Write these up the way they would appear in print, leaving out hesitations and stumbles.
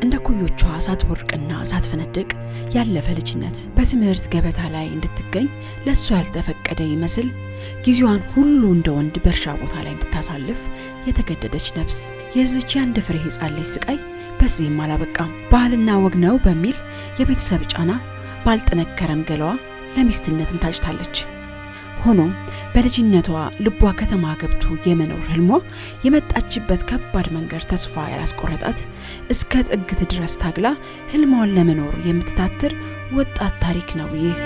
እንደ ኩዮቿ ሳትወርቅና ሳትፈነድቅ ያለፈ ልጅነት በትምህርት ገበታ ላይ እንድትገኝ ለሷ ያልተፈቀደ ይመስል ጊዜዋን ሁሉ እንደ ወንድ በእርሻ ቦታ ላይ እንድታሳልፍ የተገደደች ነፍስ። የዚች አንድ ፍሬ ሕፃን ልጅ ስቃይ በዚህም አላበቃም። ባህልና ወግ ነው በሚል የቤተሰብ ጫና ባልጠነከረም ገላዋ ለሚስትነትም ታጭታለች። ሆኖም በልጅነቷ ልቧ ከተማ ገብቶ የመኖር ህልሟ የመጣችበት ከባድ መንገድ ተስፋ ያላስቆረጣት እስከ ጥግት ድረስ ታግላ ህልሟን ለመኖር የምትታትር ወጣት ታሪክ ነው ይህ።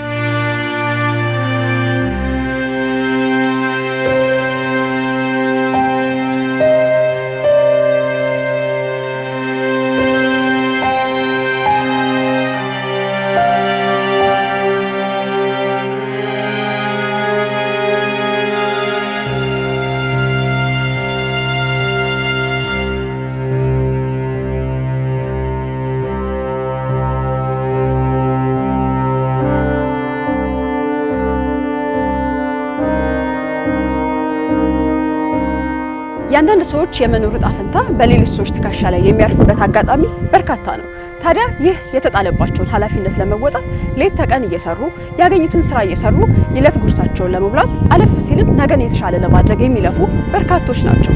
ያንዳንድ ሰዎች የመኖር ዕጣ ፈንታ በሌሎች ሰዎች ትከሻ ላይ የሚያርፍበት አጋጣሚ በርካታ ነው። ታዲያ ይህ የተጣለባቸውን ኃላፊነት ለመወጣት ሌት ተቀን እየሰሩ ያገኙትን ስራ እየሰሩ የዕለት ጉርሳቸውን ለመብላት አለፍ ሲልም ነገን የተሻለ ለማድረግ የሚለፉ በርካቶች ናቸው።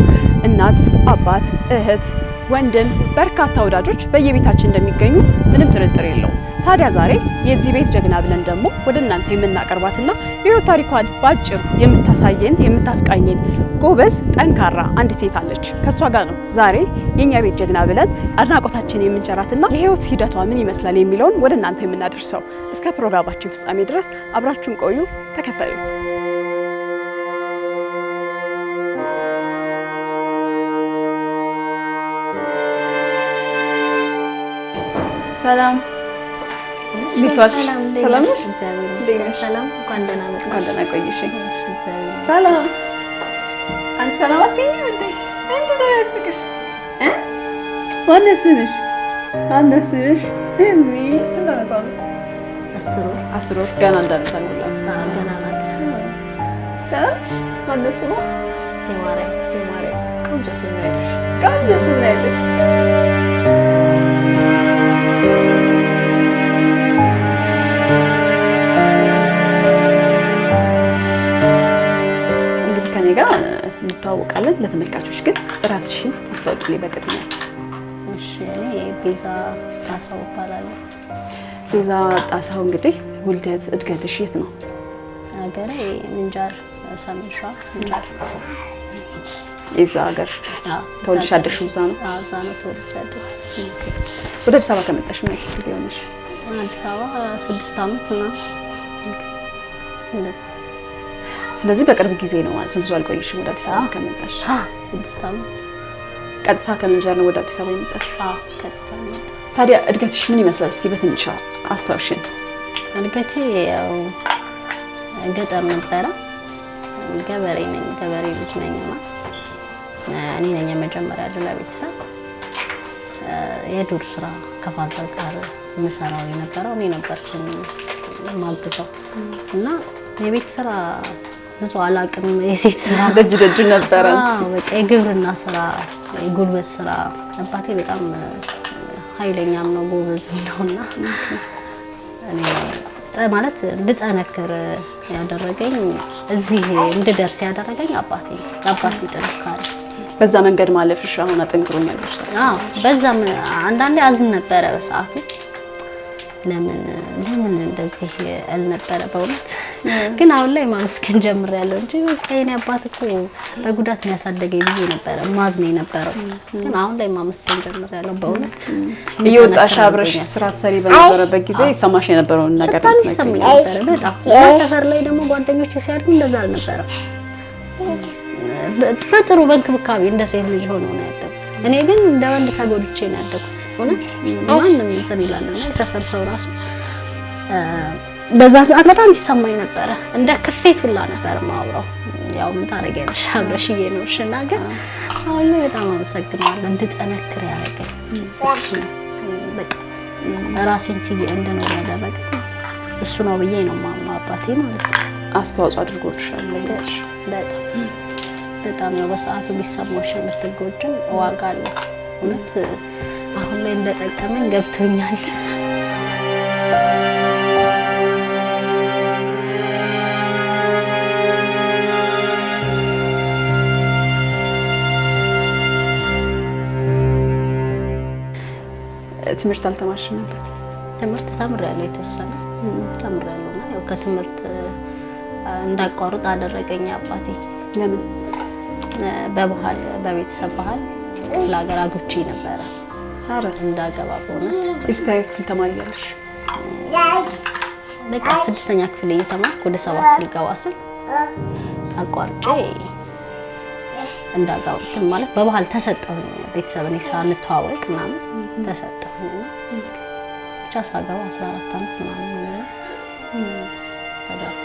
እናት፣ አባት፣ እህት፣ ወንድም፣ በርካታ ወዳጆች በየቤታችን እንደሚገኙ ምንም ጥርጥር የለውም። ታዲያ ዛሬ የዚህ ቤት ጀግና ብለን ደግሞ ወደ እናንተ የምናቀርባትና የህይወት ታሪኳን ባጭሩ የምታሳየን የምታስቃኘን ጎበዝ ጠንካራ አንድ ሴት አለች። ከሷ ጋር ነው ዛሬ የኛ ቤት ጀግና ብለን አድናቆታችን የምንቸራትና የህይወት ሂደቷ ምን ይመስላል የሚለውን ወደ እናንተ የምናደርሰው። እስከ ፕሮግራማችን ፍጻሜ ድረስ አብራችሁን ቆዩ፣ ተከተሉ። ሰላም ኒቷሽ ሰላም ነሽ? ሰላም ጓንደና ቆይሽ። ሰላም አንቺ ሰላም አትይኝ እንዴ? እንዴ ደረስክሽ? ማነው ስምሽ? እሚ ስንት ዓመቷ ነው? 10 ወር ገና እንዳልታንጉላት ገና ናት። ታች ማነው ስሟ? የማርያም ቆንጆ ስም ያለሽ ጋር እንተዋወቃለን። ለተመልካቾች ግን ራስሽን አስተዋውቂልኝ በቅድሚያ። እሺ፣ እኔ ቤዛ ጣሳው እባላለሁ። ቤዛ ጣሳው፣ እንግዲህ ውልደት እድገትሽ የት ነው? ሀገሬ ምንጃር፣ ሰሜን ሸዋ ምንጃር። እዛ ሀገር ተወልደሽ ያደግሽው እዛ ነው? እዛ ነው ተወልጄ ያደግኩት። ወደ አዲስ አበባ ከመጣሽ ምን ያህል ጊዜ ሆነሽ? አዲስ አበባ 6 ዓመት ነው እንደዛ። ስለዚህ በቅርብ ጊዜ ነው ማለት ነው። ብዙ አልቆየሽም ወደ አዲስ አበባ ከመጣሽ? 6 ዓመት። ቀጥታ ከምንጃር ነው ወደ አዲስ አበባ የመጣሽ? ቀጥታ ነው። ታዲያ እድገትሽ ምን ይመስላል? እስቲ በትንሽ አስታውሽን። እድገቴ ያው ገጠር ነበረ። ገበሬ ልጅ ነኝና እኔ ነኝ የመጀመሪያ ልጅ ለቤተሰብ። የዱር ስራ ከፋዘር ጋር የምሰራው የነበረው እኔ ነበርኩኝ ማግዘው እና የቤት ስራ ብዙ አላቅም። የሴት ስራ ደጅ ነበረ። በቃ የግብርና ስራ፣ የጉልበት ስራ። አባቴ በጣም ኃይለኛም ነው ጎበዝም ነውና እኔ ማለት እንድጠነክር ያደረገኝ እዚህ እንድደርስ ያደረገኝ አባቴ ጥንካሬ። በዛ መንገድ ማለፍሽ አሁን አጠንክሮኛል። በዛም አንዳንዴ አዝን ነበረ በሰዓቱ። ለምን እንደዚህ አልነበረ በእውነት ግን አሁን ላይ ማመስገን ጀምሬያለሁ እንጂ በቃ የኔ አባት እኮ በጉዳት ነው ያሳደገኝ ብዬ ነበር ማዝኔ ነበረው። ግን አሁን ላይ ማመስገን ጀምሬያለሁ በእውነት። እየወጣሽ አብረሽ ስራ ትሰሪ በነበረበት ጊዜ ሰማሽ የነበረውን ነገር በጣም ይሰማኝ ነበር። በጣም ሰፈር ላይ ደግሞ ጓደኞቼ ሲያድጉ እንደዛ አልነበረም። በጥሩ በእንክብካቤ እንደ ሴት ልጅ ሆኖ ነው ያደጉት። እኔ ግን እንደ ወንድ ተጎድቼ ነው ያደጉት። እውነት ማንም እንትን ይላልና የሰፈር ሰው ራሱ በዛ ሰዓት በጣም ይሰማኝ ነበር። እንደ ክፌት ሁላ ነበር ማውራው። ያው ምን ታረጋለሽ አብረሽ እየኖርሽና ግን አሁን ላይ በጣም አመሰግናለሁ እንድጠነክር ያደረገኝ እሱ በቃ ራሴን ችዬ እንድኖር ያደረገኝ እሱ ነው ብዬ ነው ማምነው። አባቴ ማለት ነው አስተዋጽኦ አድርጎልሻል ለይሽ በጣም ነው በሰዓቱ ቢሰማሽ የምትጎጂም ዋጋ አለ። እውነት አሁን ላይ እንደጠቀመኝ ገብቶኛል። ትምህርት አልተማርሽም ነበር? ትምህርት ተምሬያለሁ፣ የተወሰነ ተምሬያለሁና ያው ከትምህርት እንዳቋርጥ አደረገኝ አባቴ። ለምን? በባህል በቤተሰብ ባህል ክፍለ ሀገር አግብቼ ነበረ። አረ እንዳገባ በእውነት እስታይ ክፍል ተማሪ ያለሽ? በቃ 6ኛ ክፍል እየተማርኩ ወደ 7 ልገባ ስል አቋርጬ እንዳጋውት ማለት በባህል ተሰጠሁኝ። ቤተሰብን ሳንተዋወቅ ምናምን ተሰጠሁኝ። ብቻ ሳገባ 14 ዓመት ምናምን ነው ተጋባ።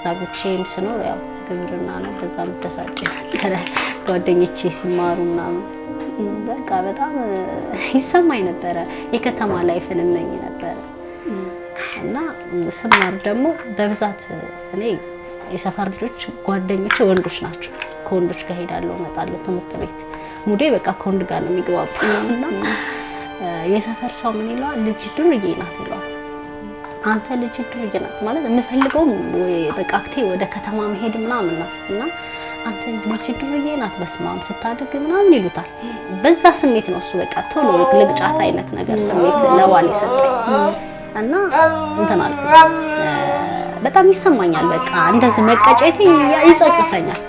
ዛጉቼም ስኖር ያው ግብርና ነው። በዛ ምደሳጭ ነበረ ጓደኞቼ ሲማሩ ምናምን በቃ በጣም ይሰማኝ ነበረ። የከተማ ላይፍን እመኝ ነበረ እና ስማር ደግሞ በብዛት እኔ የሰፈር ልጆች ጓደኞቼ ወንዶች ናቸው። ከወንዶች ጋር ሄዳለሁ እመጣለሁ ትምህርት ቤት ሙዴ በቃ ከወንድ ጋር ነው የሚገባው እና የሰፈር ሰው ምን ይላል? ልጅ ዱርዬ ናት ይላል። አንተ ልጅ ዱርዬ ናት ማለት የምፈልገው በቃ አክቴ ወደ ከተማ መሄድ ምናምን ነው እና አንተ ልጅ ዱርዬ ናት በስማም ስታድግ ምናምን ይሉታል። በዛ ስሜት ነው እሱ በቃ ቶሎ ልግጫት አይነት ነገር ስሜት ለባል ይሰጠኝ እና እንትን አልኩኝ። በጣም ይሰማኛል። በቃ እንደዚህ መቀጨቴ ይጸጽተኛል።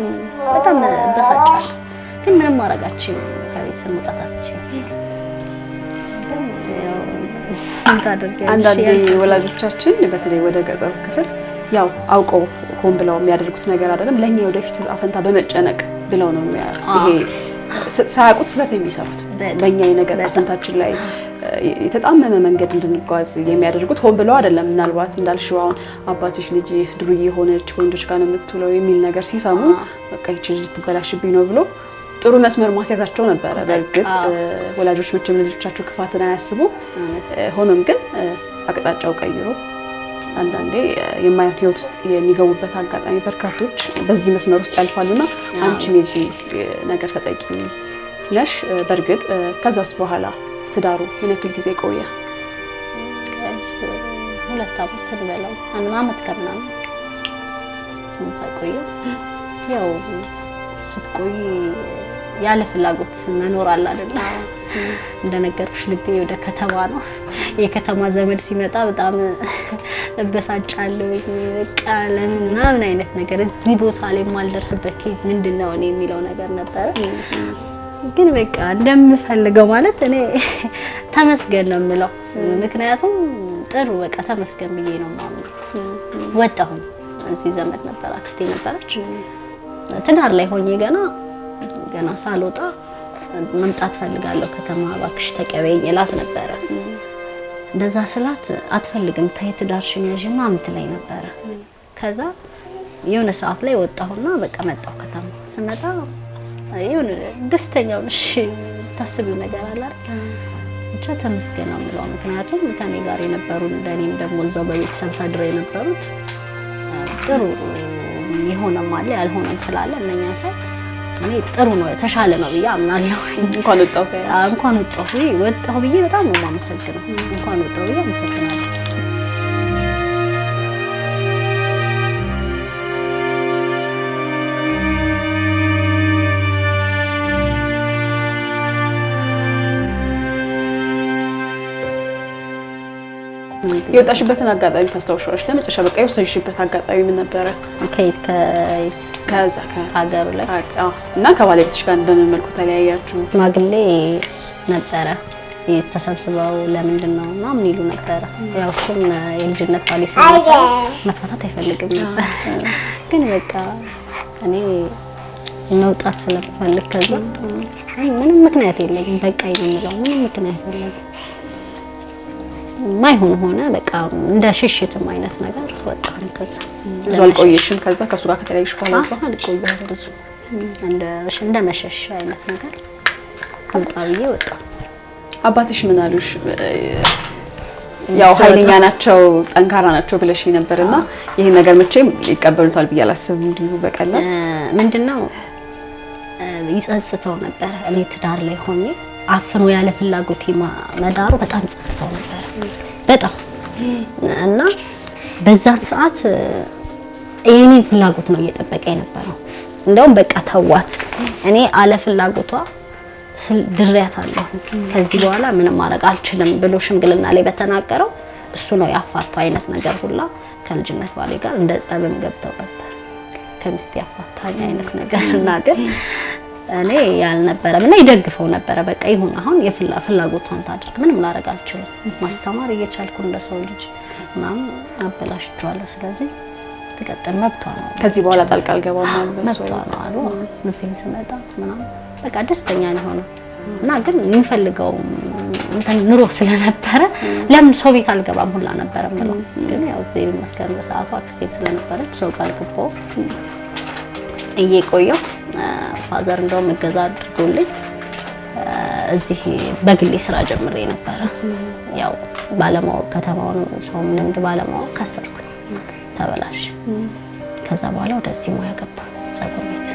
በጣም በሳጫለሁ። ግን ምንም ማረጋችን ከቤተሰብ መውጣታችን አንዳንዴ ወላጆቻችን በተለይ ወደ ገጠሩ ክፍል ያው አውቀው ሆን ብለው የሚያደርጉት ነገር አይደለም። ለኛ ወደፊት አፈንታ በመጨነቅ ብለው ነው ይሄ ሳያውቁት ስህተት የሚሰሩት በእኛ የነገር አፈንታችን ላይ የተጣመመ መንገድ እንድንጓዝ የሚያደርጉት ሆን ብለው አይደለም። ምናልባት እንዳልሽው አሁን አባትሽ ልጅ ዱርዬ የሆነች ወንዶች ጋር ነው የምትውለው የሚል ነገር ሲሰሙ በቃ ይቺ ልጅ ልትበላሽብኝ ነው ብሎ ጥሩ መስመር ማስያዛቸው ነበረ። በእርግጥ ወላጆች መቼም ልጆቻቸው ክፋትን አያስቡ። ሆኖም ግን አቅጣጫው ቀይሮ አንዳንዴ የማይሆን ህይወት ውስጥ የሚገቡበት አጋጣሚ በርካቶች በዚህ መስመር ውስጥ ያልፋሉና አንቺም የዚህ ነገር ተጠቂ ነሽ። በእርግጥ ከዛስ በኋላ ትዳሩ ምን ያክል ጊዜ ቆየ? 2 ዓመት በለው 1 ዓመት ከምናምን ቆየ። ያው ስትቆይ ያለ ፍላጎት መኖር አለ አይደል? እንደነገርኩሽ ልቤ ወደ ከተማ ነው። የከተማ ዘመድ ሲመጣ በጣም እበሳጫለሁ። በቃ ለምን አይነት ነገር እዚህ ቦታ ላይ ማልደርስበት ኬዝ ምንድነው እኔ የሚለው ነገር ነበር። ግን በቃ እንደምፈልገው ማለት እኔ ተመስገን ነው የምለው። ምክንያቱም ጥሩ በቃ ተመስገን ብዬ ነው ማለት ወጣሁ። እዚህ ዘመድ ነበር፣ አክስቴ ነበረች። ትዳር ላይ ሆኜ ገና ሳልወጣ መምጣት ፈልጋለሁ ከተማ እባክሽ ተቀበይኝ እላት ነበረ። እንደዛ ስላት አትፈልግም ታይ ትዳርሽን ያዥማ ምትለኝ ነበረ። ከዛ የሆነ ሰዓት ላይ ወጣሁና በቃ መጣሁ ከተማ። ስመጣ የሆነ ደስተኛው ነሽ ታስቢው ነገር አለ አይደል? ብቻ ተመስገን ነው የምለው። ምክንያቱም ከኔ ጋር የነበሩ እንደኔም ደግሞ እዛው በቤተሰብ ታድረ የነበሩት ጥሩ የሆነም አለ ያልሆነም ስላለ እነኛ ሰው እኔ ጥሩ ነው ተሻለ ነው ብዬ አምናለሁ። እንኳን ወጣሁ ብዬ በጣም ነው የማመሰግነው። እንኳን ወጣሁ ብዬ አመሰግናለሁ። የወጣሽበትን አጋጣሚ ታስታውሻለሽ? ለመጨረሻ በቃ የወሰንሽበት አጋጣሚ ምን ነበረ? ከዛ ከሀገሩ ላይ እና ከባለቤትሽ ጋር በምን መልኩ ተለያያችሁ? ሽማግሌ ነበረ ተሰብስበው ለምንድን ነው ምናምን ይሉ ነበረ። ያው እሱም የልጅነት ባሌ ስለነበረ መፋታት አይፈልግም ነበር። ግን በቃ እኔ መውጣት ስለፈልግ ከዛ ምንም ምክንያት የለኝም በቃ የምንለው ምንም ምክንያት የለኝም። ማይሆን ሆነ በቃ እንደ ሽሽትም አይነት ነገር ወጣሁ። ከዛ ብዙ አልቆየሽም? ከዛ ከሱ ጋር ከተለያየሽ በኋላ አልቆየሁም ብዙ እንደ መሸሽ አይነት ነገር ወጣ ብዬ ወጣሁ። አባትሽ ምን አሉሽ? ያው ኃይለኛ ናቸው ጠንካራ ናቸው ብለሽ ነበርና ይሄን ነገር መቼም ይቀበሉታል ብዬ አላስብም እንዲሁ በቀላል። ምንድነው ይጸጽተው ነበር እኔ ትዳር ላይ ሆኜ አፍኖ ያለ ፍላጎት መዳሩ በጣም ጸጽተው ነበር በጣም እና በዛን ሰዓት የኔን ፍላጎት ነው እየጠበቀ የነበረው። እንደውም በቃ ተዋት እኔ አለ ፍላጎቷ ድሬያታለሁ ከዚህ በኋላ ምንም ማድረግ አልችልም ብሎ ሽምግልና ላይ በተናገረው እሱ ነው ያፋታው አይነት ነገር ሁላ ከልጅነት ባሌ ጋር እንደ ጸብም ገብተው ነበር ከሚስት ያፋታኝ አይነት ነገር እና ግን እኔ ያልነበረም እና ይደግፈው ነበር። በቃ ይሁን አሁን ፍላጎቷን ታድርግ ምንም ላደርግ አልችልም ማስተማር እየቻልኩ እንደሰው ልጅ ምናምን አበላሽቷለሁ ስለዚህ ተቀጥል መብቷ ነው ከዚህ በኋላ ጣልቃ አልገባም ማለት ነው አሉ ምንም ስመጣ ምናምን በቃ ደስተኛ ነው እና ግን የሚፈልገው እንትን ኑሮ ስለነበረ ለምን ሰው ቤት አልገባም ሁላ ነበር ማለት ግን ያው ዘይብ መስከረም በሰዓቱ አክስቴም ስለነበረች ሰው ጋር ገባው እየቆየው ፋዘር እንደውም እገዛ አድርጎልኝ እዚህ በግሌ ስራ ጀምሬ ነበር። ያው ባለማወቅ ከተማውን ሰውም ልምድ ባለማወቅ ከሰርኩ ተበላሽ። ከዛ በኋላ ወደዚህ ሙያ ገባ ፀጉር ቤት።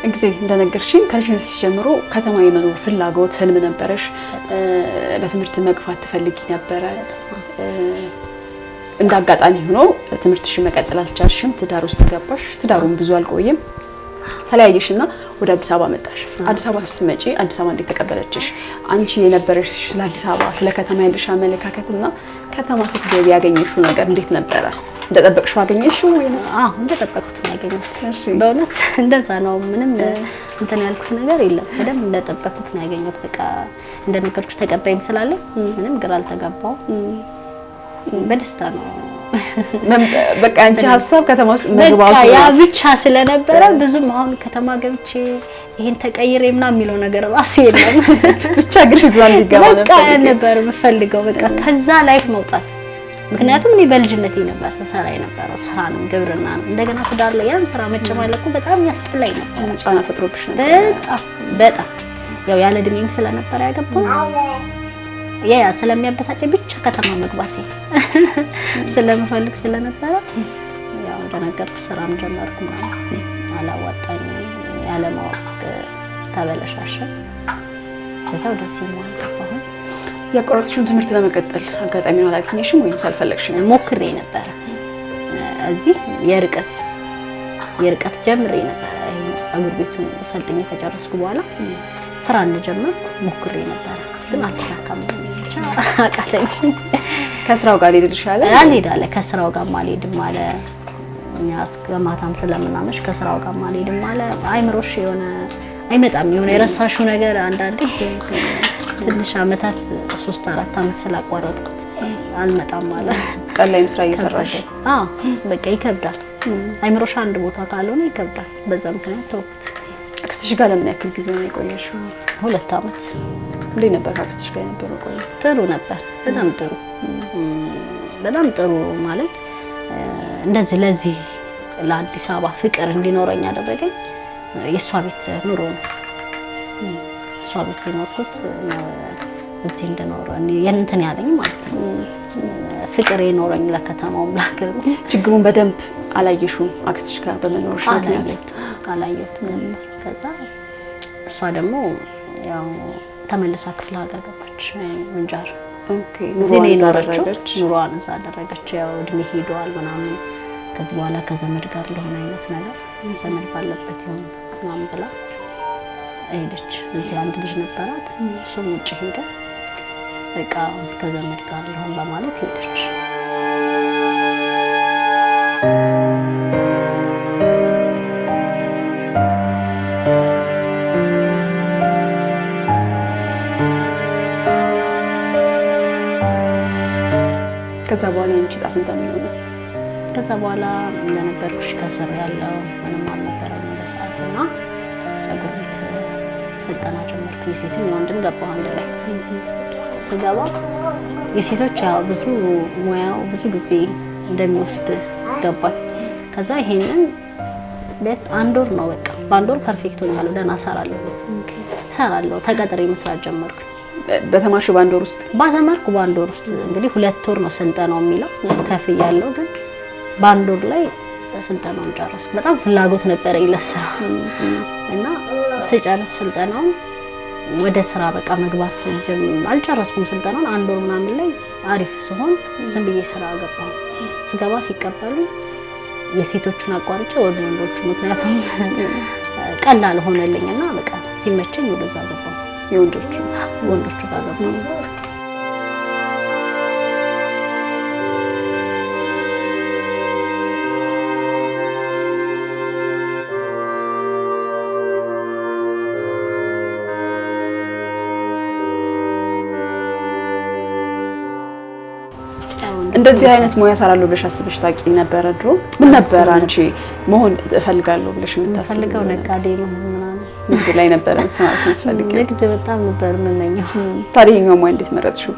እንግዲህ እንደነገርሽኝ ከልጅነትሽ ጀምሮ ከተማ የመኖር ፍላጎት ህልም ነበረሽ። በትምህርት መግፋት ትፈልጊ ነበረ። እንዳጋጣሚ ሆኖ ትምህርትሽን መቀጠል አልቻልሽም። ትዳር ውስጥ ገባሽ። ትዳሩን ብዙ አልቆየም። ተለያየሽና ወደ አዲስ አበባ መጣሽ። አዲስ አበባ ስትመጪ አዲስ አበባ እንዴት ተቀበለችሽ? አንቺ የነበረሽ ስለ አዲስ አበባ ስለ ከተማ ያለሽ አመለካከትና ከተማ ስትገቢ ያገኘሽው ነገር እንዴት ነበረ? እንደጠበቅሽው አገኘሽው ወይስ? እንደጠበቅኩት ነው ያገኘሁት። በእውነት እንደዛ ነው። ምንም እንትን ያልኩት ነገር የለም። በደንብ እንደጠበቅኩት ነው ያገኘሁት። በቃ እንደነገርኩሽ ተቀባይም ስላለ ምንም ግራ አልተጋባው። በደስታ ነው በቃ አንቺ ሀሳብ ከተማ ውስጥ መግባቱ ያ ብቻ ስለነበረ ብዙም አሁን ከተማ ገብቼ ይሄን ተቀይሬ ምናምን የሚለው ነገር ራሱ የለም። ብቻ ግርሽ እዛ እንዲገባ ነበር የምፈልገው። በቃ ከዛ ላይፍ መውጣት ምክንያቱም እኔ በልጅነቴ ነበር ተሰራ የነበረው ስራ ነው ግብርና ነው። እንደገና ትዳር ላይ ያን ስራ መጨማለቁ በጣም ያስጠላኝ ነበር። ጫና ፈጥሮብሽ ነበር? በጣም ያው ያለ እድሜም ስለነበር ያገባው ያ ስለሚያበሳጨኝ ብቻ ከተማ መግባቴ ስለምፈልግ ስለነበረ ያው እንደነገርኩ ስራም ጀመርኩ ማለት አላዋጣኝ ያለ ማወቅ ተበለሻሸ። ከዛው ደስ ይላል ገባሁ። ያቆረጥሽውን ትምህርት ለመቀጠል አጋጣሚውን አላገኘሽም ወይስ አልፈለግሽም? ሞክሬ ነበር። እዚህ የርቀት ጀምሬ ነበር። ፀጉር ቤቱን ሰልጥኜ ከጨረስኩ በኋላ ስራ እንደጀመርኩ ሞክሬ ነበር ግን አልተሳካም። ብቻ አቃተኝ። ከስራው ጋር ሊድልሻለ አልሄዳለ ከስራው ጋር ማልሄድም አለ። እኛስ ከማታም ስለምናመሽ ከስራው ጋር ማልሄድም አለ። አይምሮሽ የሆነ አይመጣም የሆነ የረሳሽው ነገር አንዳንዴ ትንሽ አመታት 3-4 አመት ስላቋረጥኩት አልመጣም አለ። ቀላይም ስራ እየሰራሽ በቃ ይከብዳል። አይምሮሽ አንድ ቦታ ካልሆነ ይከብዳል። በዛ ምክንያት ተውኩት። አክስትሽ ጋር ለምን ያክል ጊዜ ነው የቆየሽው? 2 አመት። እንዴት ነበር አክስትሽ ጋር የነበረው ቆይታ? ጥሩ ነበር። በጣም ጥሩ ማለት እንደዚህ ለዚህ ለአዲስ አበባ ፍቅር እንዲኖረኝ ያደረገኝ የሷ ቤት ኑሮ ነው። እሷ ቤት የኖርኩት እዚህ እንድኖር እንትን ያለኝ ማለት ነው። ፍቅር የኖረኝ ለከተማውም ለሀገሩ። ችግሩን በደንብ አላየሽውም አክስትሽ ጋር በመኖርሽ ምክንያት? አላየሁትም። ከዛ እሷ ደግሞ ያው ተመልሳ ክፍለ ሀገር ገባች ምንጃር። ኦኬ ኑሮዋን እዛ አደረገች። ያው እድሜ ሄዷል ምናምን ከዚህ በኋላ ከዘመድ ጋር ለሆነ አይነት ነገር ዘመድ ባለበት ይሁን ምናምን ብላ ሄደች። እዚህ አንድ ልጅ ነበራት እሱም ውጭ ሄደ። በቃ ከዘመድ ጋር ለሆነ በማለት ሄደች። ከዛ በኋላ አንቺ ጣፍንታ ምን ሆነ? ከዛ በኋላ እንደነበርኩሽ ከስር ያለው ምንም አልነበረም በሰዓቱና ፀጉር ቤት ስልጠና ጀመርኩ። የሴትም የወንድም ገባሁ አንድ ላይ። ስገባ የሴቶች ያው ብዙ ሙያው ብዙ ጊዜ እንደሚወስድ ገባኝ። ከዛ ይሄንን በስ አንድ ወር ነው በቃ በአንድ ወር ፐርፌክት ሆኛለሁ። ደህና እሰራለሁ። ተቀጥሬ መስራት ጀመርኩ። በተማርሽ በአንድ ወር ውስጥ? ባተማርኩ በአንድ ወር ውስጥ እንግዲህ 2 ወር ነው ስልጠናው የሚለው ከፍያለሁ፣ ግን በአንድ ወር ላይ ስልጠናውን ጨረስኩ። በጣም ፍላጎት ነበረኝ ለስራ እና ስጨርስ ስልጠናው ወደ ስራ በቃ መግባት አልጨረስኩም ስልጠናውን። አንድ ወር ምናምን ላይ አሪፍ ሲሆን ዝም ብዬ ስራ ገባሁ። ስገባ ሲቀበሉ የሴቶቹን አቋርጬ ወደ ወንዶቹ፣ ምክንያቱም ቀላል ሆነልኝና በቃ ሲመቸኝ ወደዛ ገባሁ። ወንዶቹ ጋር ገባሁ። እንደዚህ አይነት ሙያ ሰራለሁ ብለሽ አስበሽ ታውቂ ነበር ድሮ? ምን ነበር አንቺ መሆን እፈልጋለሁ ብለሽ የምታስበው? ፈልገው ነጋዴ ነው ምናምን ንግድ ላይ ነበር መስራት ፈልገው? ንግድ በጣም ነበር የምመኘው። ታዲያ የኛው ሙያ እንዴት መረጥሽው?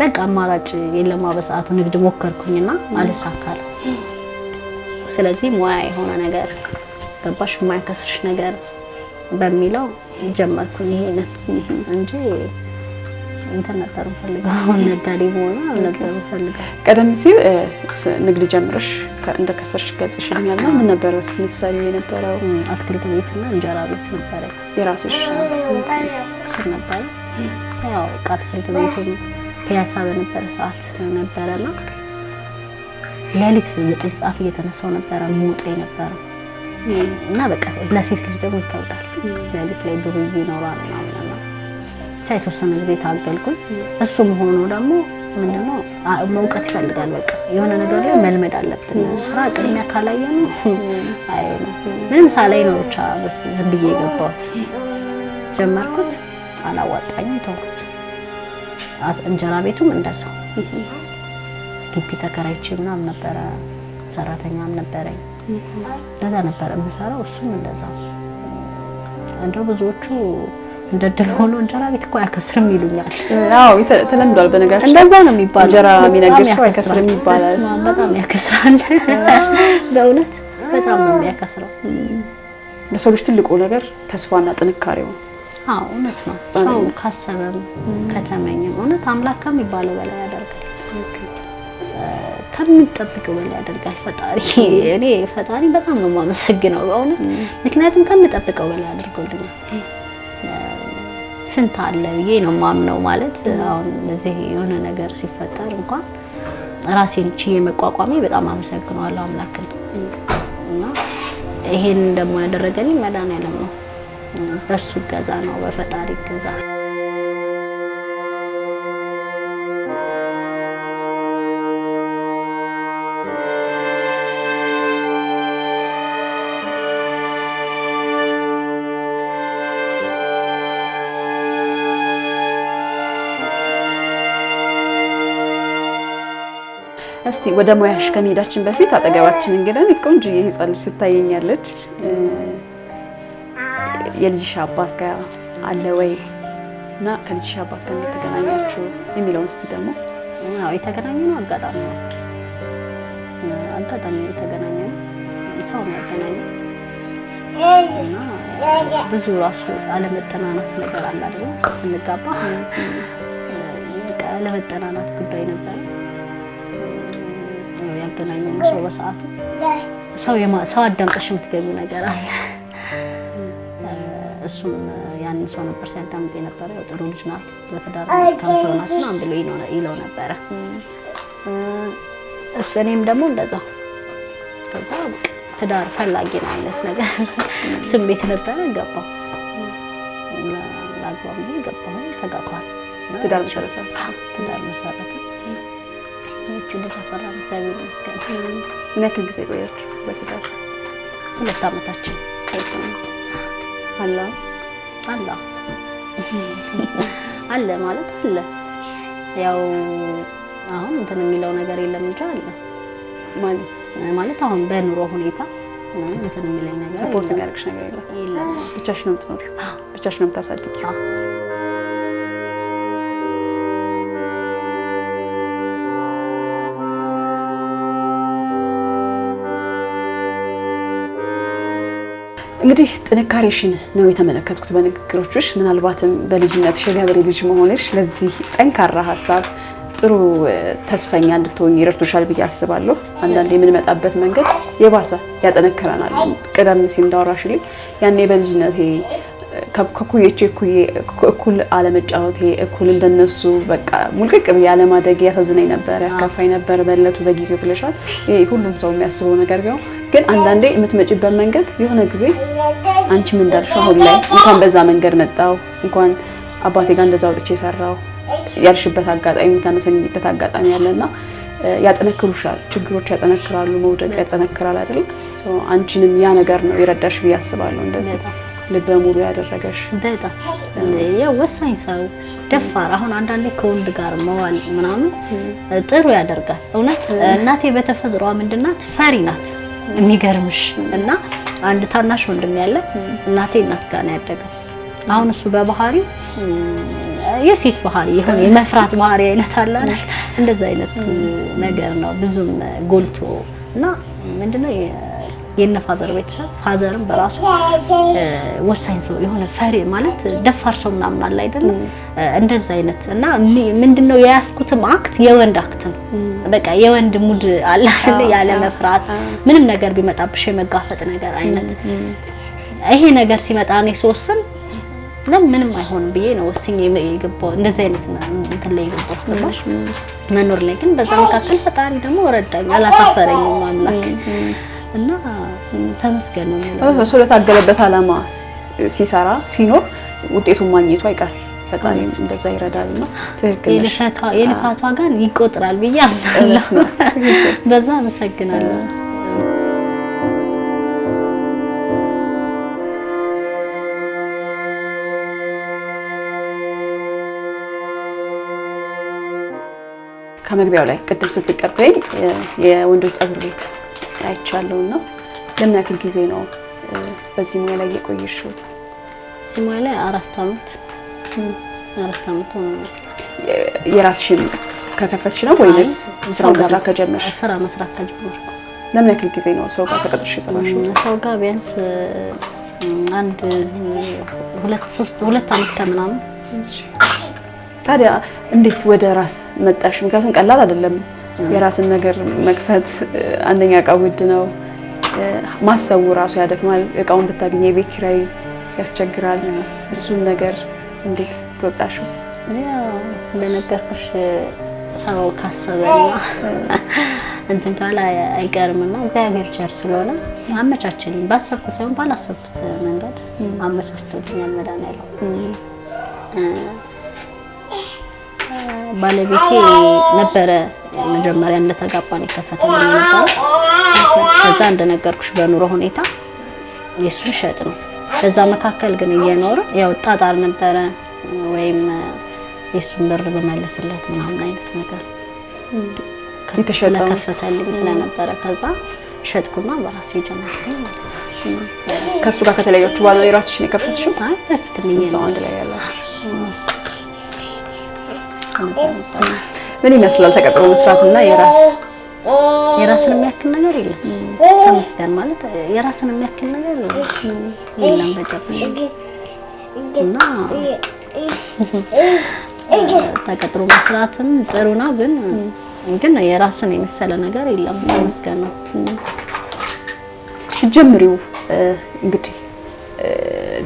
በቃ አማራጭ የለማ በሰዓቱ ንግድ ሞከርኩኝና አልሳካል። ስለዚህ ሙያ የሆነ ነገር ገባሽ የማይከስርሽ ነገር በሚለው ጀመርኩኝ ይሄንን እንጂ እንትን ነበር ፈልገው ነጋዴ ሆነ ነበር ፈልገው። ቀደም ሲል ንግድ ጀምረሽ እንደከሰርሽ ገልጽሽልኛል። ምን ነበር ምሳሌ የነበረው? አትክልት ቤትና እንጀራ ቤት ነበረ የራስሽ ነበር። ያው አትክልት ቤቱን ፒያሳ በነበረ ሰዓት ነበረና ሌሊት 9 ሰዓት እየተነሳው ነበረ ሞጤ ነበር እና በቃ ለሴት ልጅ ደግሞ ይከብዳል። ሌሊት ላይ ዱርዬ ይኖራል ምናምን የተወሰነ ጊዜ ታገልኩኝ። እሱም ሆኖ ደግሞ ምንድነው መውቀት ይፈልጋል። በቃ የሆነ ነገር ላይ መልመድ አለብን። ስራ ቅድሚያ ካላየን አይሆንም። ምንም ሳላይ ነው ብቻ ዝም ብዬ የገባሁት ጀመርኩት። አላዋጣኝም ተውኩት። እንጀራ ቤቱም እንደዛው ግቢ ተከራይቼ ምናምን ነበረ፣ ሰራተኛም ነበረኝ። እንደዛ ነበር የምሰራው። እሱም እንደዛው እንደው ብዙዎቹ እንደድል ሆኖ እንጀራ ቤት እኮ አያከስርም ይሉኛል። አዎ ተለምዷል። በነገራችን እንደዛ ነው የሚባለው። እንጀራ የሚነግር ሰው አያከስርም ይባላል። በጣም ያከስራል። በእውነት በጣም ነው የሚያከስረው። ለሰው ልጅ ትልቁ ነገር ተስፋና ጥንካሬው። አዎ እውነት ነው። ሰው ካሰበም ከተመኘም እውነት አምላክ ከሚባለው በላይ ያደርጋል። ከምንጠብቀው በላይ ያደርጋል ፈጣሪ። እኔ ፈጣሪ በጣም ነው የማመሰግነው በእውነት፣ ምክንያቱም ከምንጠብቀው በላይ አድርጎልኛል። ስንት አለ ብዬ ነው ማምነው። ማለት አሁን እዚህ የሆነ ነገር ሲፈጠር እንኳን ራሴን ችዬ መቋቋሜ በጣም አመሰግናለሁ አምላክን። እና ይሄን ደግሞ ያደረገልኝ መድኃኒዓለም ነው። በሱ ገዛ ነው፣ በፈጣሪ ገዛ። እስቲ ወደ ሙያሽ ከመሄዳችን በፊት አጠገባችን እንግዲህ ቆንጆ የህፃን ልጅ ትታየኛለች። የልጅሽ አባት ጋር አለ ወይ እና ከልጅሽ አባት ጋር እንዴት ተገናኛችሁ የሚለውን እስቲ ደግሞ። አዎ የተገናኘነው አጋጣሚ ነው። የተገናኘነው ሰው ነው ያገናኘው እና ብዙ ራሱ አለመጠናናት ነገር አለ አይደል? ስንጋባ አለመጠናናት ጉዳይ ነበር ያገናኘን። ሰው በሰዓቱ ሰው አዳምጠሽ የምትገቢው ነገር አለ። እሱም ያንን ሰው ነበር ሲያዳምጥ የነበረ። ጥሩ ልጅ ናት፣ በትዳር ከሰው ናት ምናምን ብሎ ይለው ነበረ። እኔም ደግሞ እንደዛው ከዛ ትዳር ፈላጊ ነው አይነት ነገር ስሜት ነበረ። ገባሁ ላግባብ ብዬ ገባሁ። ተጋባን። ትዳር መሰረተ። እቺ ልጅ አፈራን። እግዚአብሔር ይመስገን። ምን ያክል ጊዜ ቆያችሁ በትዳር? 2 ዓመታችን። አላ አለ ማለት አለ። ያው አሁን እንትን የሚለው ነገር የለም እንጂ አለ ማለት አሁን በኑሮ ሁኔታ እንትን የሚለኝ ነገር ሰፖርት የሚያደርግሽ ነገር የለም። ብቻሽ ነው የምትኖሪው? ብቻሽ ነው የምታሳድጊው? እንግዲህ ጥንካሬሽን ነው የተመለከትኩት በንግግሮችሽ። ምናልባትም በልጅነትሽ የገበሬ ልጅ መሆንሽ ለዚህ ጠንካራ ሀሳብ ጥሩ ተስፈኛ እንድትሆኚ ይረድቶሻል ብዬ አስባለሁ። አንዳንዴ የምንመጣበት መንገድ የባሰ ያጠነክረናል። ቀደም ሲል እንዳወራሽልኝ ያኔ በልጅነቴ ከኩዮቼ እኩል አለመጫወቴ እኩል እንደነሱ በቃ ሙልቅቅ ብዬ አለማደግ ያሳዝነኝ ነበር፣ ያስከፋኝ ነበር በእለቱ በጊዜው ብለሻል። ይሄ ሁሉም ሰው የሚያስበው ነገር ነው። ግን አንዳንዴ የምትመጪበት መንገድ የሆነ ጊዜ አንቺም እንዳልሽው አሁን ላይ እንኳን በዛ መንገድ መጣው እንኳን አባቴ ጋር እንደዛ ወጥቼ ሰራው ያልሽበት አጋጣሚ የምታመሰግኝበት አጋጣሚ ያለና ያጠነክሩሻል። ችግሮች ያጠነክራሉ፣ መውደቅ ያጠነክራል አይደል? አንቺንም ያ ነገር ነው ይረዳሽ ብዬ አስባለሁ። እንደዚህ ልበ ሙሉ ያደረገሽ በጣም ያው ወሳኝ ሰው ደፋር። አሁን አንዳንዴ ከወንድ ጋር መዋል ምናምን ጥሩ ያደርጋል። እውነት እናቴ በተፈጥሯ ምንድናት ፈሪ ናት የሚገርምሽ። እና አንድ ታናሽ ወንድም ያለ እናቴ እናት ጋር ነው ያደገው። አሁን እሱ በባህሪ የሴት ባህሪ የሆነ የመፍራት ባህሪ አይነት አለ አይደል? እንደዛ አይነት ነገር ነው ብዙም ጎልቶ እና ምንድነው የነፋዘር ቤተሰብ ፋዘርም በራሱ ወሳኝ ሰው የሆነ ፈሪ ማለት ደፋር ሰው ምናምን አለ አይደል? እንደዛ አይነት እና ምንድነው የያዝኩትም አክት የወንድ አክት ነው። በቃ የወንድ ሙድ አለ አይደል? ያለ መፍራት ምንም ነገር ቢመጣብሽ የመጋፈጥ ነገር አይነት ይሄ ነገር ሲመጣ እኔ ስወስን ምንም አይሆንም ብዬ ነው ወስኜ የገባው። እንደዚህ አይነት እንትን ላይ የገባው ተባሽ መኖር ላይ ግን በዛ መካከል ፈጣሪ ደግሞ ረዳኝ፣ አላሳፈረኝም አምላክ እና ተመስገን ነው ማለት ነው። ስለታገለበት አላማ ሲሰራ ሲኖር ውጤቱን ማግኘቱ አይቀር ፈጣሪ እንደዛ ይረዳልና ትክክል የልፋቷ ጋር ይቆጥራል ብዬ አምናለሁ። በዛ አመሰግናለሁ። ከመግቢያው ላይ ቅድም ስትቀበኝ የወንዶች ጸጉር ቤት አይቻለውና ለምን ያክል ጊዜ ነው በዚህ ሙያ ላይ የቆየሽው? እዚህ ሙያ ላይ 4 አመት ነው። የራስሽን ከከፈትሽ ነው ወይስ ስራ መስራት ከጀመርሽ? ስራ መስራት ከጀመርኩ። ለምን ያክል ጊዜ ነው ሰው ጋር ተቀጥረሽ የሰራሽው? ሰው ጋር ቢያንስ አንድ 2 አመት ከምናምን። ታዲያ እንዴት ወደ ራስ መጣሽ? ምክንያቱም ቀላል አይደለም የራስን ነገር መክፈት። አንደኛ እቃው ውድ ነው፣ ማሰቡ ራሱ ያደክማል። እቃውን ብታገኝ የቤት ኪራይ ያስቸግራል። እሱን ነገር እንዴት ተወጣሽው? ያው እንደነገርኩሽ ሰው ካሰበና እንትን ካለ አይቀርምና እግዚአብሔር ቸር ስለሆነ አመቻችልኝ። ባሰብኩት ሳይሆን ባላሰብኩት መንገድ አመቻችቶልኛል መድኃኒዓለም። ባለቤቴ ነበረ መጀመሪያ እንደተጋባን የከፈተልኝ ነበር። ከዛ እንደነገርኩሽ በኑሮ ሁኔታ የሱን ሸጥ ነው። በዛ መካከል ግን እየኖረ ያው ጣጣር ነበረ ወይም የሱን ብር በመለስለት ምናምን አይነት ነገር የተሸጠው ከፈተልኝ ስለነበረ ከዛ ሸጥኩና በራሴ ጀመርኩኝ ማለት ነው። ከሱ ጋር ከተለያያችሁ በኋላ የራስሽን የከፈትሽው? አይ በፊትም እየኖረ አንድ ላይ ያላችሁ ምን ይመስላል ተቀጥሮ መስራትና የራስን የሚያክል ነገር የለም። ተመስገን ማለት የራስን የሚያክል ነገር የለም በጨብሽ እና ተቀጥሮ መስራትም ጥሩ ነው፣ ግን የራስን የመሰለ ነገር የለም። ተመስገን ነው። ጀምሪው እንግዲህ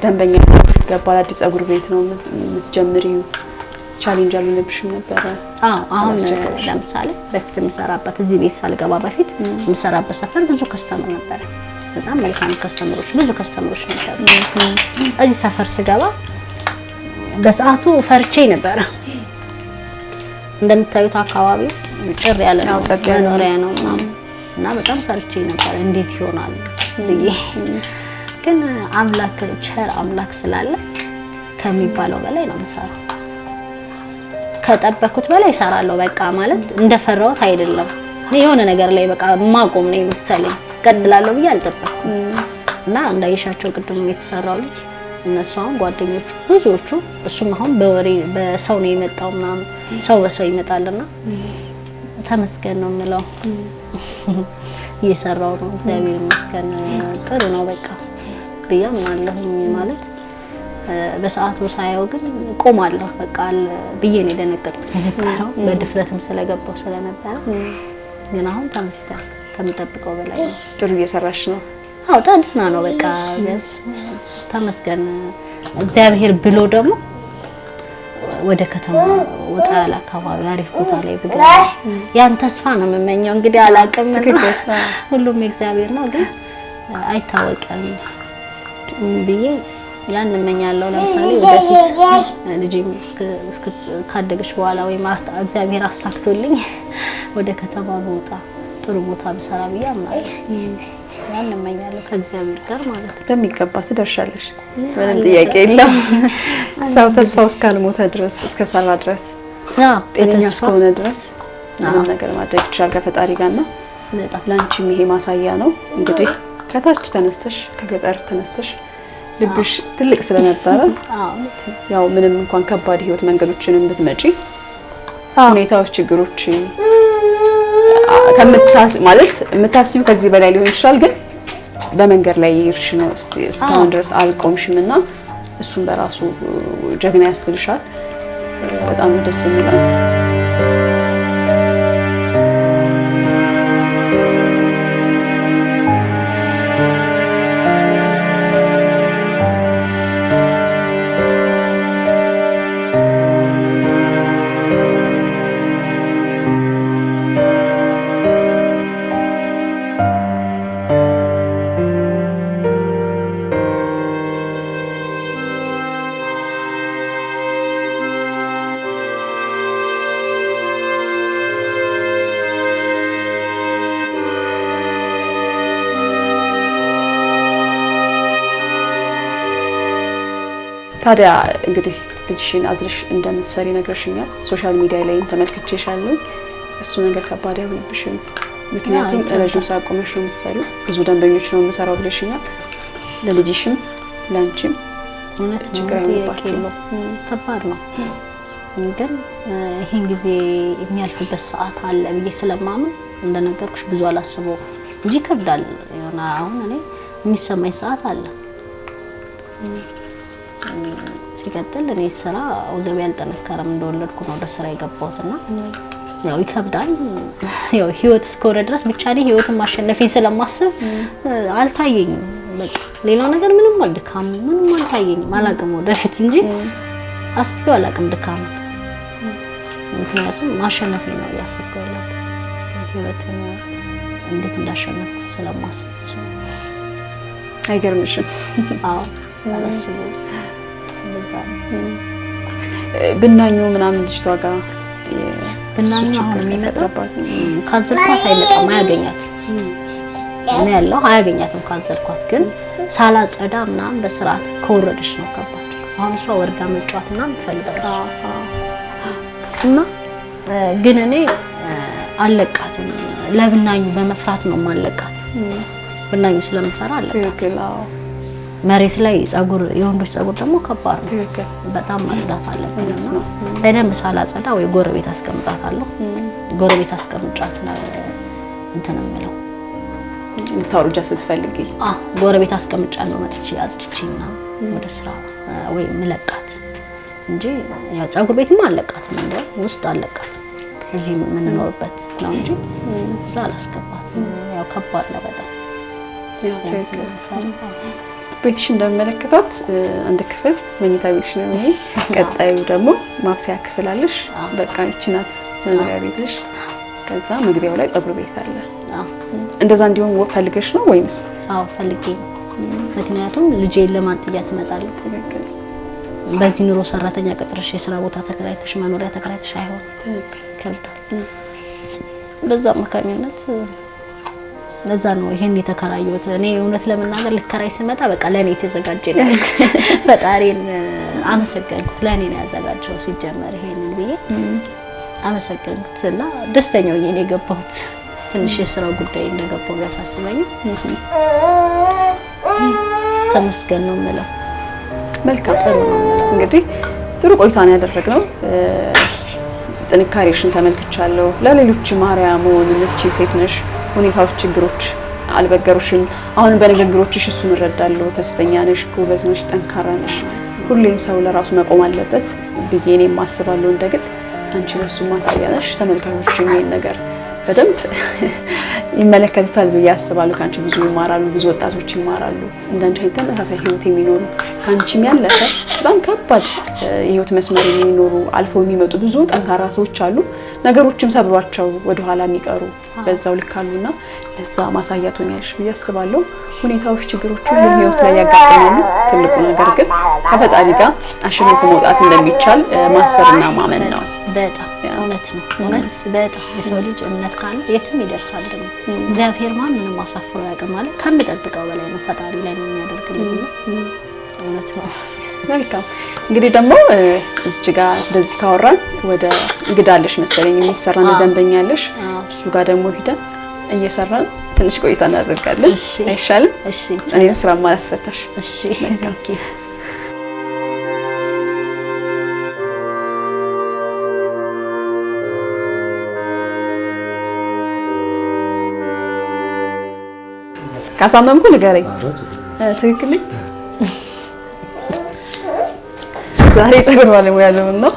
ደንበኛ ገባል። አዲስ ጸጉር ቤት ነው የምትጀምሪው። ቻሌንጅ አልነበረሽም ነበር? አሁን ለምሳሌ በፊት የምሰራበት እዚህ ቤት ሳልገባ በፊት የምሰራበት ሰፈር ብዙ ከስተመር ነበር። በጣም መልካም ከስተመሮች ብዙ ከስተመሮች ነበሩ። እዚህ ሰፈር ስገባ በሰዓቱ ፈርቼ ነበር። እንደምታዩት አካባቢ ጭር ያለ ነው፣ መኖሪያ ነው እና በጣም ፈርቼ ነበር እንዴት ይሆናል ብዬ። ግን አምላክ ቸር አምላክ ስላለ ከሚባለው በላይ ነው የምሰራው። ከጠበኩት በላይ እሰራለሁ። በቃ ማለት እንደፈራሁት አይደለም። የሆነ ነገር ላይ በቃ ማቆም ነው የመሰለኝ። ቀጥላለሁ ብዬ አልጠበቅኩም። እና እንዳይሻቸው ቅድም የተሰራው ልጅ እነሱ አሁን ጓደኞቹ ብዙዎቹ እሱም አሁን በወሬ በሰው ነው የመጣውና ሰው በሰው ይመጣልና ተመስገን ነው የምለው። እየሰራው ነው እግዚአብሔር ይመስገን ጥሩ ነው በቃ ብያምናለሁ። ማለት በሰዓቱ ሳያው ግን ቆማለሁ በቃ ብዬ ነው የደነገጥኩት የነበረው በድፍረትም ስለገባው ስለነበረ። ግን አሁን ተመስገን ከምጠብቀው በላይ ነው። ጥሩ እየሰራሽ ነው። አዎ ታድና ነው በቃ ቢያንስ ተመስገን እግዚአብሔር ብሎ ደግሞ ወደ ከተማ ወጣ ያለ አካባቢ አሪፍ ቦታ ላይ ብገባ ያን ተስፋ ነው የምመኘው። እንግዲህ አላቅም ሁሉም እግዚአብሔር ነው ግን አይታወቅም ብዬ ያን እመኛለሁ። ለምሳሌ ወደፊት ልጅ ካደገች በኋላ ወይ እግዚአብሔር አሳክቶልኝ ወደ ከተማ ወጣ ጥሩ ቦታ ብሰራ ብዬ አምናለሁ። ያን እመኛለሁ ከእግዚአብሔር ጋር ማለት ነው። በሚገባ ትደርሻለሽ፣ ምንም ጥያቄ የለም። ሰው ተስፋው እስካልሞተ ድረስ እስከሰራ ድረስ ጤነኛ እስከሆነ ድረስ ምንም ነገር ማድረግ ይችላል ከፈጣሪ ጋር ነው። ላንቺም ይሄ ማሳያ ነው። እንግዲህ ከታች ተነስተሽ ከገጠር ተነስተሽ ልብሽ ትልቅ ስለነበረ ያው ምንም እንኳን ከባድ ህይወት መንገዶችንም ብትመጪ ሁኔታዎች ችግሮች ማለት የምታስቢው ከዚህ በላይ ሊሆን ይችላል ግን በመንገድ ላይ ይርሽ ነው እስካሁን ድረስ አልቆምሽምና እሱን በራሱ ጀግና ያስብልሻል። በጣም ደስ የሚለው ታዲያ እንግዲህ ልጅሽን አዝለሽ እንደምትሰሪ ነገርሽኛል። ሶሻል ሚዲያ ላይ ተመልክቼሻለሁ። እሱ ነገር ከባድ አይሆንብሽም? ምክንያቱም ረጅም ሰዓት ቆመሽ ነው የምትሰሪው፣ ብዙ ደንበኞች ነው የምሰራው ብለሽኛል። ለልጅሽም ለአንቺም እውነት ችግር አይሆንባችሁም? ከባድ ነው ግን ይሄን ጊዜ የሚያልፍበት ሰዓት አለ ብዬ ስለማምን እንደነገርኩሽ ብዙ አላስበው እንጂ ከብዳል። የሆነ አሁን እኔ የሚሰማኝ ሰዓት አለ። ሲቀጥል እኔ ስራ ወገቤ አልጠነከረም እንደወለድኩ ነው ወደ ስራ የገባሁትና ያው ይከብዳል። ያው ህይወት እስከሆነ ድረስ ብቻ ላይ ህይወትን ማሸነፌን ስለማስብ አልታየኝም። በቃ ሌላው ነገር ምንም አልድካም ምንም አልታየኝም። አላቅም ወደፊት እንጂ አስቤው አላቅም ድካም። ምክንያቱም ማሸነፌን ነው ያስፈልጋል ህይወትን እንዴት እንዳሸነፍኩት ስለማስብ አይገርምሽም? አዎ አላስብም። ብናኙ ምናምን ልጅቷ ጋር ብናኙ አሁን የሚመጣባት ካዘልኳት አይመጣም አያገኛትም። እኔ ያለው አያገኛትም ካዘልኳት ግን ሳላጸዳ ምናምን በስርዓት ከወረደች ነው ከባድ። አሁን እሷ ወርዳ መጫወት ምናምን ትፈልጋለች እና ግን እኔ አለቃትም ለብናኙ በመፍራት ነው ማለቃት። ብናኙ ስለምፈራ አለቃት። መሬት ላይ ጸጉር የወንዶች ጸጉር ደግሞ ከባድ ነው። በጣም ማጽዳት አለብኝ ነው በደንብ ሳላጸዳ ወይ ጎረቤት አስቀምጣታለሁ። ጎረቤት አስቀምጫት ነው እንትን የምለው ታውርጃ ስትፈልጊ ጎረቤት አስቀምጫ ነው መጥቼ አጽድቼና ወደ ስራ ወይ መለቃት እንጂ ያው ጸጉር ቤትም አለቃትም እንደ ውስጥ አለቃት እዚህ የምንኖርበት ነው እንጂ እዛ አላስገባትም። ያው ከባድ ነው በጣም ቤትሽ እንደምመለከታት አንድ ክፍል መኝታ ቤትሽ ነው ይሄ። ቀጣዩ ደግሞ ማብሰያ ክፍል አለሽ። በቃ እቺ ናት መኖሪያ ቤትሽ። ከዛ መግቢያው ላይ ጸጉር ቤት አለ። እንደዛ እንዲሆን ፈልገሽ ነው ወይስ? አዎ ፈልጌ ነው። ምክንያቱም ልጄን ለማጥያ ትመጣለች። በዚህ ኑሮ ሰራተኛ ቀጥረሽ የስራ ቦታ ተከራይተሽ መኖሪያ ተከራይተሽ አይሆን ከብዳል። በዛ መካኝነት ለዛ ነው ይሄን የተከራየሁት። እኔ እውነት ለመናገር ልከራይ ስመጣ በቃ ለኔ የተዘጋጀ ነው ያልኩት። ፈጣሪን አመሰገንኩት። ለኔ ነው ያዘጋጀው ሲጀመር ይሄንን ብዬ አመሰገንኩትና ደስተኛው የኔ የገባሁት ትንሽ የስራው ጉዳይ እንደገባው ቢያሳስበኝ ተመስገን ነው የምለው። መልካም ጥሩ ነው። እንግዲህ ጥሩ ቆይታ ነው ያደረግነው። ጥንካሬሽን ተመልክቻለሁ። ለሌሎች ማርያም መሆን የምትችይ ሴት ነሽ። ሁኔታዎች፣ ችግሮች አልበገሩሽም። አሁን በንግግሮችሽ እሱን እረዳለሁ። ተስፈኛ ነሽ፣ ጎበዝ ነሽ፣ ጠንካራ ነሽ። ሁሌም ሰው ለራሱ መቆም አለበት ብዬ እኔም አስባለሁ እንደግል። አንቺ ለሱ ማሳያ ነሽ። ተመልካቾችም ይሄን ነገር በደንብ ይመለከቱታል ብዬ አስባለሁ። ካንቺ ብዙ ይማራሉ፣ ብዙ ወጣቶች ይማራሉ። እንዳንቺ አይነት ተመሳሳይ ህይወት የሚኖሩ ካንቺም ያለፈ በጣም ከባድ የህይወት መስመር የሚኖሩ አልፈው የሚመጡ ብዙ ጠንካራ ሰዎች አሉ። ነገሮችም ሰብሯቸው ወደ ኋላ የሚቀሩ በዛው ልክ አሉና ለዛ ማሳያ ትሆኛለሽ ብዬ አስባለሁ። ሁኔታዎች፣ ችግሮች ሁሉ ህይወት ላይ ያጋጥማሉ። ትልቁ ነገር ግን ከፈጣሪ ጋር አሸንፎ መውጣት እንደሚቻል ማሰብና ማመን ነው። በጣም እውነት ነው። እውነት በጣም የሰው ልጅ እምነት ካለ የትም ይደርሳል። ደግሞ እግዚአብሔር ማንንም አሳፍሮ ያውቃል ማለት ከምጠብቀው በላይ ነው። ፈጣሪ ላይ ነው የሚያደርግልኝ። እውነት ነው። መልካም እንግዲህ ደግሞ እዚህ ጋር እንደዚህ ካወራን ወደ እንግዳለሽ መሰለኝ የሚሰራ ደንበኛ ያለሽ እሱ ጋር ደግሞ ሂደን እየሰራን ትንሽ ቆይታ እናደርጋለን። አይሻልም? እሺ። እኔም ስራ ማላስፈታሽ። እሺ። ኦኬ። ካሳመምኩ ንገረኝ። ትክክል። ዛሬ ፀጉር ባለሙያ ነው።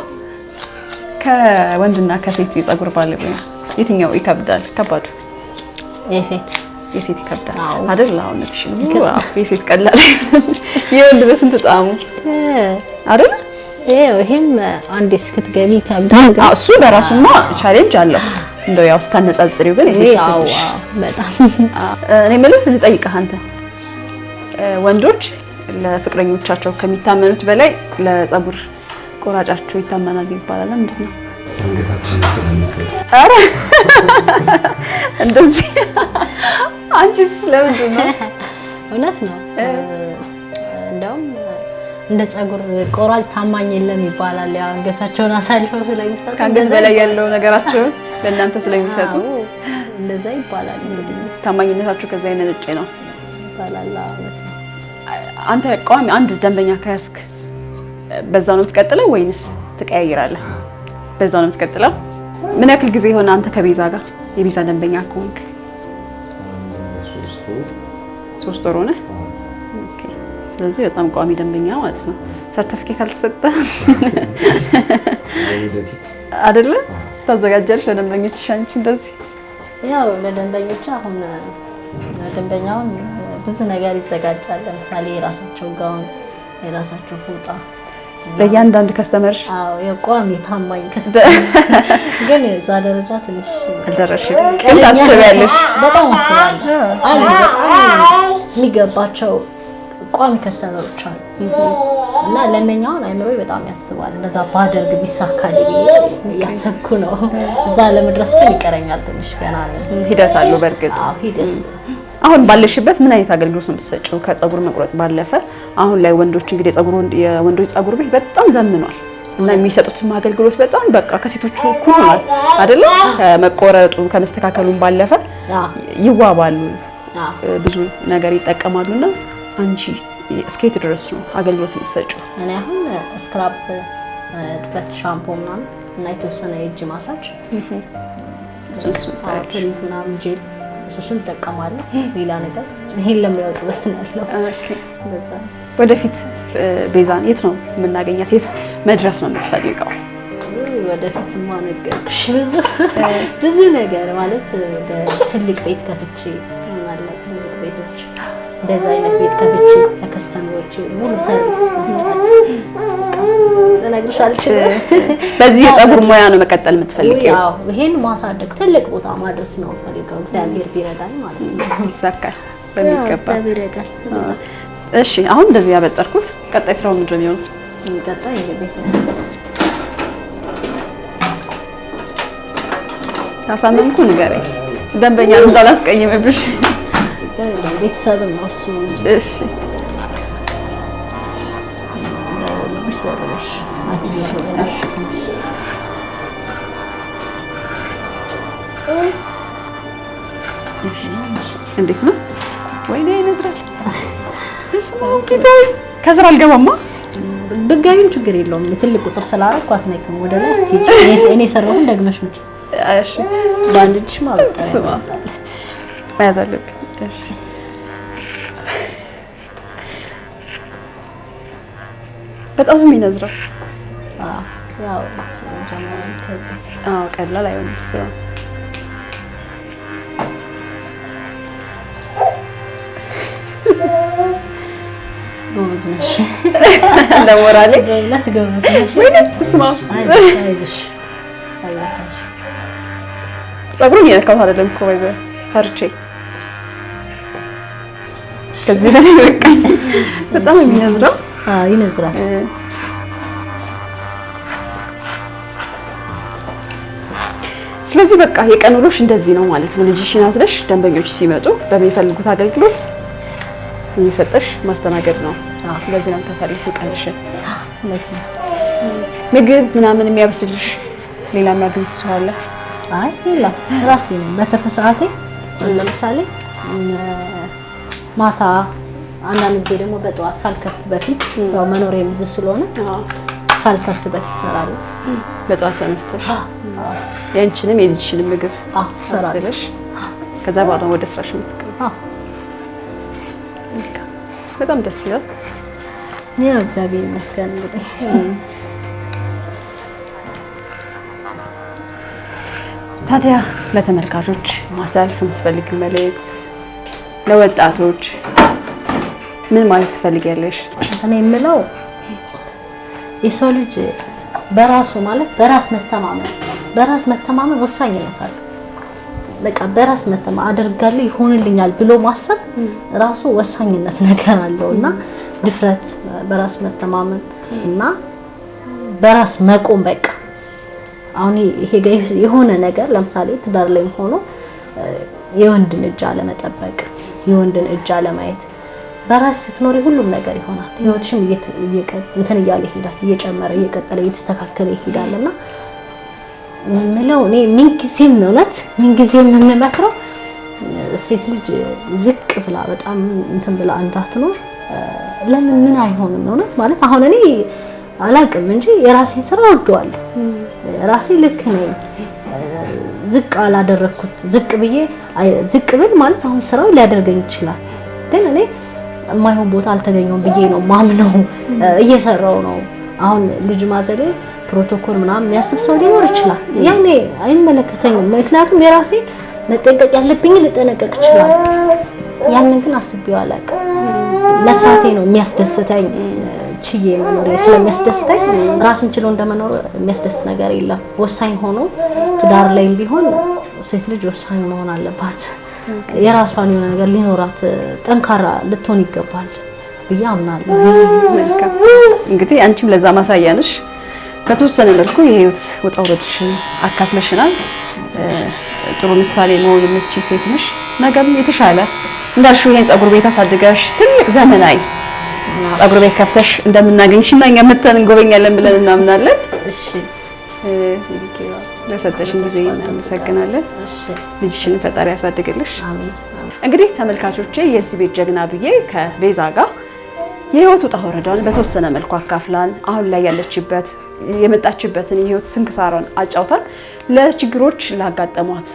ከወንድና ከሴት የፀጉር ባለሙያ የትኛው ይከብዳል? ከባዱ የሴት ይከብዳል አይደል? አሁን እትሽን የሴት ቀላል የወንድ በስንት ጣሙ አይደል? ይሄም አንዴ እስክትገቢ ይከብዳል። እሱ በራሱማ ቻሌንጅ አለው። እንደው ያው ስታነጻጽሪው ግን የሴት ትንሽ በጣም እኔ ማለት ልጠይቅህ አንተ ወንዶች ለፍቅረኞቻቸው ከሚታመኑት በላይ ለፀጉር ቆራጫቸው ይታመናል ይባላል። ምንድን ነው? ኧረ እንደዚህ አንቺስ ለምንድን ነው? እውነት ነው። እንደውም እንደ ፀጉር ቆራጭ ታማኝ የለም ይባላል። ያው አንገታቸውን አሳልፈው ስለሚሰጡ ከአንገት በላይ ያለው ነገራቸውን ለእናንተ ስለሚሰጡ እንደዛ ይባላል። እንግዲህ ታማኝነታቸው ከዛ የመነጨ ነው ይባላል። እውነት ነው። አንተ ቋሚ አንድ ደንበኛ ከያዝክ በዛው ነው የምትቀጥለው ወይንስ ትቀያይራለህ? በዛው ነው የምትቀጥለው? ምን ያክል ጊዜ ሆነ አንተ ከቤዛ ጋር የቤዛ ደንበኛ ከሆንክ? 3 ወር ሆነ። ኦኬ። ስለዚህ በጣም ቋሚ ደንበኛ ማለት ነው። ሰርቲፊኬት አልተሰጠ አይደለ? ታዘጋጃለሽ ለደንበኞችሽ አንቺ እንደዚህ? ያው ለደንበኞች አሁን ደንበኛውን ብዙ ነገር ይዘጋጃል። ለምሳሌ የራሳቸው ጋውን፣ የራሳቸው ፎጣ ለእያንዳንዱ ከስተመርሽ? አዎ የቋሚ ታማኝ ከስተመር ግን እዛ ደረጃ ትንሽ አልደረስሽም። ግን ታስቢያለሽ? በጣም አስባለሁ። የሚገባቸው ቋሚ ከስተመሮች አሉ እና ለእነኛውን አይምሮዬ በጣም ያስባል። እንደዛ ባደርግ ቢሳካልኝ እያሰብኩ ነው። እዛ ለመድረስ ግን ይቀረኛል ትንሽ ገና ነው። ሂደት አለው በእርግጥ። አዎ ሂደት። አሁን ባለሽበት ምን አይነት አገልግሎት ነው የምትሰጪው? ከፀጉር መቁረጥ ባለፈ አሁን ላይ ወንዶች እንግዲህ የወንዶች ፀጉር ቤት በጣም ዘምኗል እና የሚሰጡትም አገልግሎት በጣም በቃ ከሴቶቹ እኩል ሆኗል አይደለ? ከመቆረጡ ከመስተካከሉም ባለፈ ይዋባሉ፣ ብዙ ነገር ይጠቀማሉና አንቺ እስከየት ድረስ ነው አገልግሎት የምትሰጪው? እኔ አሁን ስክራብ፣ ጥበት፣ ሻምፖ ምናምን እና የተወሰነ የእጅ ማሳጅ ፍሪዝ ምናምን ጄል እሱን እጠቀማለሁ። ሌላ ነገር ይሄን ለሚያወጡበት ነው ያለው። ኦኬ። ወደፊት ቤዛን የት ነው የምናገኛት? የት መድረስ ነው የምትፈልገው? ወደፊትማ ነገርኩሽ ብዙ ነገር ማለት ወደ ትልቅ ቤት ከፍቼ ማለት ትልቅ ቤቶች እንደዛ አይነት ቤት ከፍቼ ለከስተመሮች ሙሉ ሰርቪስ መስጠት ልነግርሽ አልችልም። በዚህ የፀጉር ሙያ ነው መቀጠል የምትፈልጊው? ያው ይሄን ማሳደግ ትልቅ ቦታ ማድረስ ነው ፈልገው እግዚአብሔር ቢረዳኝ ማለት ነው። ይሳካል በሚገባ ቢረዳኝ። እሺ አሁን እንደዚህ ያበጠርኩት ቀጣይ ስራው ምንድን ነው የሚሆነው? ቀጣይ እንግዲህ ታሳመምኩ ንገረኝ፣ ደንበኛ እንዳላስቀይምብሽ። ቤተሰብም ነው እሱ። እሺ እሺ እንዴት ነው? ወይኔ ነዝራት እስማው ጌታዬ ከስራ አልገባማ ብትገቢም ችግር የለውም። ትልቅ ቁጥር ስላደረኩ አትነቂም ወደ ላይ ትይጂ። እኔ ሰራሁን ደግመሽ ምጭ። እሺ ባንድ እጅሽ ማለት ስማ መያዝ አለብኝ። እሺ በጣም የሚነዝረው ያው ቀላል አይሆንም እሱ ጎበዝ ነሽ ለሞራሌ በእውነት ጎበዝ ነሽ። ስማ አይዞሽ አይዞሽ ፀጉሩን እየነካሁት አይደለም እኮ ወይዘ ፈርቼ ከዚህ በላይ በቃኝ። በጣም የሚነዝረው ይነዝራል። ስለዚህ በቃ የቀን ውሎሽ እንደዚህ ነው ማለት ነው። ልጅሽን አዝለሽ ደንበኞች ሲመጡ በሚፈልጉት አገልግሎት እየሰጠሽ ማስተናገድ ነው። ስለዚህ ነው የምታሳልፊው ቀንሽን። ምግብ ምናምን የሚያበስልሽ ሌላ የሚያግዝ ሰው አለ? አይ የለም፣ ራሴ ነኝ በትርፍ ሰዓቴ። ለምሳሌ ማታ አንዳንድ ጊዜ ደግሞ በጠዋት ሳልከፍት በፊት ያው መኖሪያ የሚይዝ ስለሆነ ሳልከፍት በፊት እሰራለሁ። በጠዋት ተነስተሽ ያንቺንም የልጅሽንም ምግብ ሰራለሽ። ከዛ በኋላ ወደ ስራሽ የምትገቢው። በጣም ደስ ይላል። ያው እግዚአብሔር ይመስገን። እንግዲህ ታዲያ ለተመልካቾች ማስተላለፍ የምትፈልጊው መልእክት ለወጣቶች ምን ማለት ትፈልጊያለሽ? እኔ የምለው የሰው ልጅ በራሱ ማለት በራስ መተማመን ወሳኝነት አለው። በቃ በራስ መተማመን አደርጋለሁ ይሆንልኛል ብሎ ማሰብ ራሱ ወሳኝነት ነገር አለውና ድፍረት፣ በራስ መተማመን እና በራስ መቆም በቃ አሁን ይሄ የሆነ ነገር ለምሳሌ ትዳር ላይ ሆኖ የወንድን እጅ አለመጠበቅ፣ የወንድን እጅ አለማየት፣ በራስ ስትኖሪ ሁሉም ነገር ይሆናል። ህይወትሽም እንትን እያለ ይሄዳል፣ እየጨመረ እየቀጠለ እየተስተካከለ ይሄዳልና ምለው እኔ ምንጊዜም የምመክረው ሴት ልጅ ዝቅ ብላ በጣም እንትን ብላ እንዳትኖር። ለምን ምን አይሆንም እውነት ማለት አሁን እኔ አላቅም እንጂ የራሴን ስራ ወደዋለሁ። ራሴ ልክ ነኝ። ዝቅ አላደረኩት ዝቅ ብል ማለት አሁን ስራው ሊያደርገኝ ይችላል፣ ግን እኔ የማይሆን ቦታ አልተገኘውም ብዬ ነው ማምነው። እየሰራው ነው። አሁን ልጅ ማዘሌ ፕሮቶኮል ምናምን የሚያስብ ሰው ሊኖር ይችላል። ያኔ አይመለከተኝም፣ ምክንያቱም የራሴ መጠንቀቅ ያለብኝ ልጠነቀቅ ይችላል። ያንን ግን አስቤው አላውቅም። መስራቴ ነው የሚያስደስተኝ፣ ችዬ መኖር ስለሚያስደስተኝ ራስን ችሎ እንደመኖር የሚያስደስት ነገር የለም። ወሳኝ ሆኖ ትዳር ላይም ቢሆን ሴት ልጅ ወሳኝ መሆን አለባት። የራሷን የሆነ ነገር ሊኖራት ጠንካራ ልትሆን ይገባል ብዬ አምናለሁ። መልካም እንግዲህ አንቺም ለዛ ማሳያ ነሽ። በተወሰነ መልኩ የህይወት ውጣ ውረድሽን አካፍለሽናል። ጥሩ ምሳሌ መሆን የምትችይ ሴት ነሽ። ነገም የተሻለ እንዳልሽው ይሄን ፀጉር ቤት አሳድገሽ ትልቅ ዘመናዊ ፀጉር ቤት ከፍተሽ እንደምናገኝሽና እኛ መተን እንጎበኛለን ብለን እናምናለን። እሺ ለሰጠሽን ጊዜ እናመሰግናለን። ልጅሽን ፈጣሪ ያሳድግልሽ። አሜን። እንግዲህ ተመልካቾቼ የዚህ ቤት ጀግና ብዬ ከቤዛ ጋር የህይወት ውጣ ውረዷን በተወሰነ መልኩ አካፍላን አሁን ላይ ያለችበት የመጣችበትን የህይወት ስንክሳሯን አጫውታን ለችግሮች ላጋጠሟት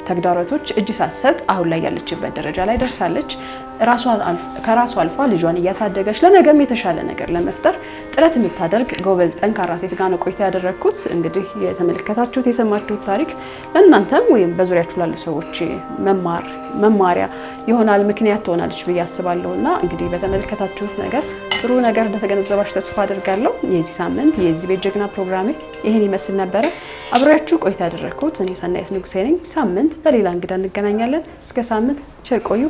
ተግዳሮቶች እጅ ሳትሰጥ አሁን ላይ ያለችበት ደረጃ ላይ ደርሳለች። ከራሷ አልፋ ልጇን እያሳደገች ለነገም የተሻለ ነገር ለመፍጠር ጥረት የምታደርግ ጎበዝ ጠንካራ ሴት ጋር ነው ቆይታ ያደረኩት። እንግዲህ የተመለከታችሁት የሰማችሁት ታሪክ ለእናንተም ወይም በዙሪያችሁ ላሉ ሰዎች መማሪያ ይሆናል፣ ምክንያት ትሆናለች ብዬ አስባለሁና እንግዲህ በተመለከታችሁት ነገር ጥሩ ነገር እንደተገነዘባችሁ ተስፋ አደርጋለሁ። የዚህ ሳምንት የዚህ ቤት ጀግና ፕሮግራሜ ይሄን ይመስል ነበረ። አብሬያችሁ ቆይታ ያደረኩት እኔ ሰናይት ንጉሴ ነኝ። ሳምንት በሌላ እንግዳ እንገናኛለን። እስከ ሳምንት ቸር ቆዩ።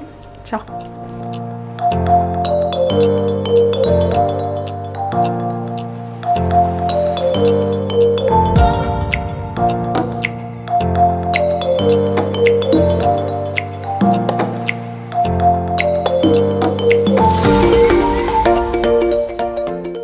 ቻው።